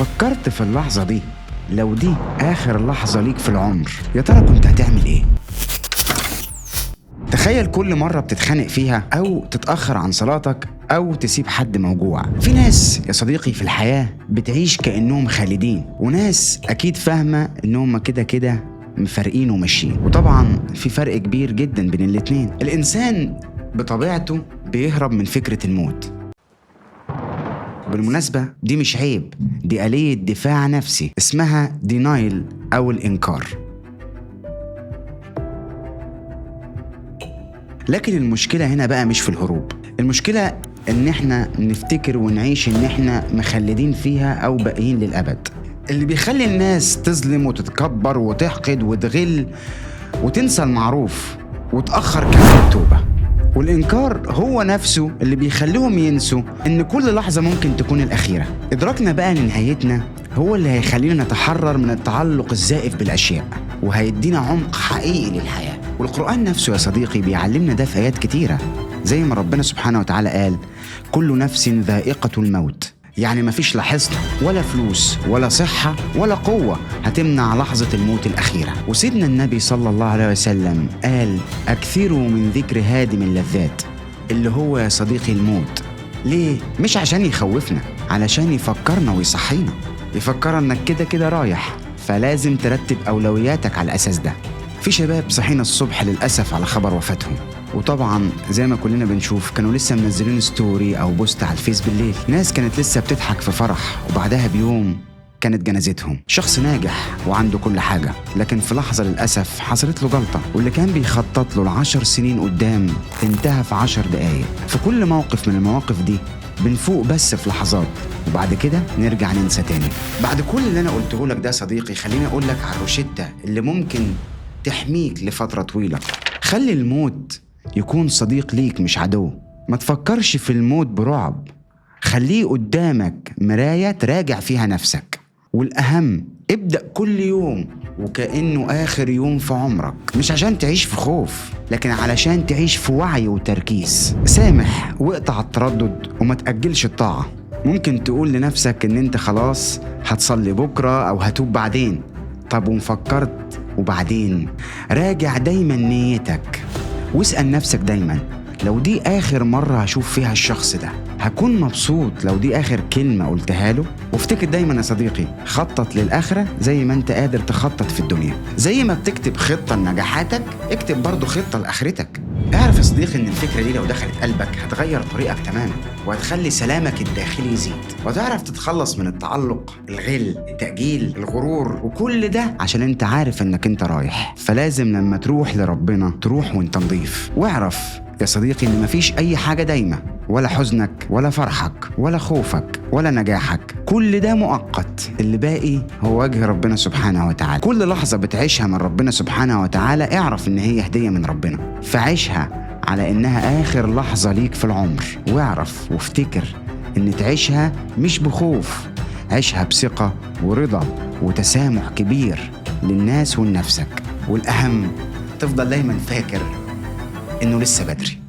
فكرت في اللحظة دي لو دي آخر لحظة ليك في العمر، يا ترى كنت هتعمل إيه؟ تخيل كل مرة بتتخانق فيها أو تتأخر عن صلاتك أو تسيب حد موجوع. في ناس يا صديقي في الحياة بتعيش كأنهم خالدين، وناس أكيد فاهمة إنهم كده كده مفارقين وماشيين. وطبعا في فرق كبير جدا بين الاتنين. الإنسان بطبيعته بيهرب من فكرة الموت. بالمناسبة دي مش عيب، دي آلية دفاع نفسي اسمها دينايل أو الإنكار. لكن المشكلة هنا بقى مش في الهروب، المشكلة إن إحنا نفتكر ونعيش إن إحنا مخلدين فيها أو باقيين للأبد. اللي بيخلي الناس تظلم وتتكبر وتحقد وتغل وتنسى المعروف وتأخر كمان التوبة. والإنكار هو نفسه اللي بيخليهم ينسوا إن كل لحظة ممكن تكون الأخيرة. إدراكنا بقى لنهايتنا هو اللي هيخلينا نتحرر من التعلق الزائف بالأشياء، وهيدينا عمق حقيقي للحياة. والقرآن نفسه يا صديقي بيعلمنا ده في آيات كتيرة، زي ما ربنا سبحانه وتعالى قال: كل نفس ذائقة الموت. يعني مفيش لا حصن ولا فلوس ولا صحة ولا قوة هتمنع لحظة الموت الأخيرة. وسيدنا النبي صلى الله عليه وسلم قال: أكثروا من ذكر هادم اللذات، اللي هو يا صديقي الموت. ليه؟ مش عشان يخوفنا، علشان يفكرنا ويصحينا، يفكرنا انك كده كده رايح، فلازم ترتب أولوياتك على الأساس ده. في شباب صحينا الصبح للأسف على خبر وفاتهم، وطبعا زي ما كلنا بنشوف كانوا لسه منزلين ستوري أو بوست على الفيس بالليل. ناس كانت لسه بتضحك في فرح وبعدها بيوم كانت جنازتهم. شخص ناجح وعنده كل حاجة، لكن في لحظة للأسف حصلت له جلطة، واللي كان بيخطط له ل10 سنين قدام انتهى في 10 دقايق. في كل موقف من المواقف دي بنفوق بس في لحظات، وبعد كده نرجع ننسى تاني. بعد كل اللي أنا قلته لك ده صديقي، خليني أقول لك على الروشتة اللي ممكن تحميك لفترة طويلة. خلي الموت يكون صديق ليك مش عدو. ما تفكرش في الموت برعب، خليه قدامك مراية تراجع فيها نفسك. والأهم ابدأ كل يوم وكأنه آخر يوم في عمرك، مش عشان تعيش في خوف، لكن علشان تعيش في وعي وتركيز. سامح واقطع التردد وما تأجلش الطاعة. ممكن تقول لنفسك ان انت خلاص هتصلي بكرة او هتوب بعدين. طب ومفكرت وبعدين؟ راجع دايما نيتك واسأل نفسك دايما: لو دي آخر مرة هشوف فيها الشخص ده هكون مبسوط لو دي آخر كلمة قلتها له؟ وافتكر دايما يا صديقي، خطط للآخرة زي ما انت قادر تخطط في الدنيا. زي ما بتكتب خطة لنجاحاتك اكتب برضو خطة لآخرتك. اعرف يا صديقي ان الفكرة دي لو دخلت قلبك هتغير طريقك تماما، وهتخلي سلامك الداخلي يزيد، وتعرف تتخلص من التعلق، الغل، التأجيل، الغرور، وكل ده عشان انت عارف انك انت رايح. فلازم لما تروح لربنا تروح وانت نضيف. واعرف يا صديقي ان مفيش اي حاجة دايمة، ولا حزنك ولا فرحك ولا خوفك ولا نجاحك، كل ده مؤقت. اللي باقي هو وجه ربنا سبحانه وتعالى. كل لحظة بتعيشها من ربنا سبحانه وتعالى اعرف ان هي هدية من ربنا، فعيشها على انها اخر لحظة ليك في العمر. واعرف وافتكر ان تعيشها مش بخوف، عيشها بثقة ورضا وتسامح كبير للناس ولنفسك. والاهم تفضل دايما فاكر إنه لسه بدري.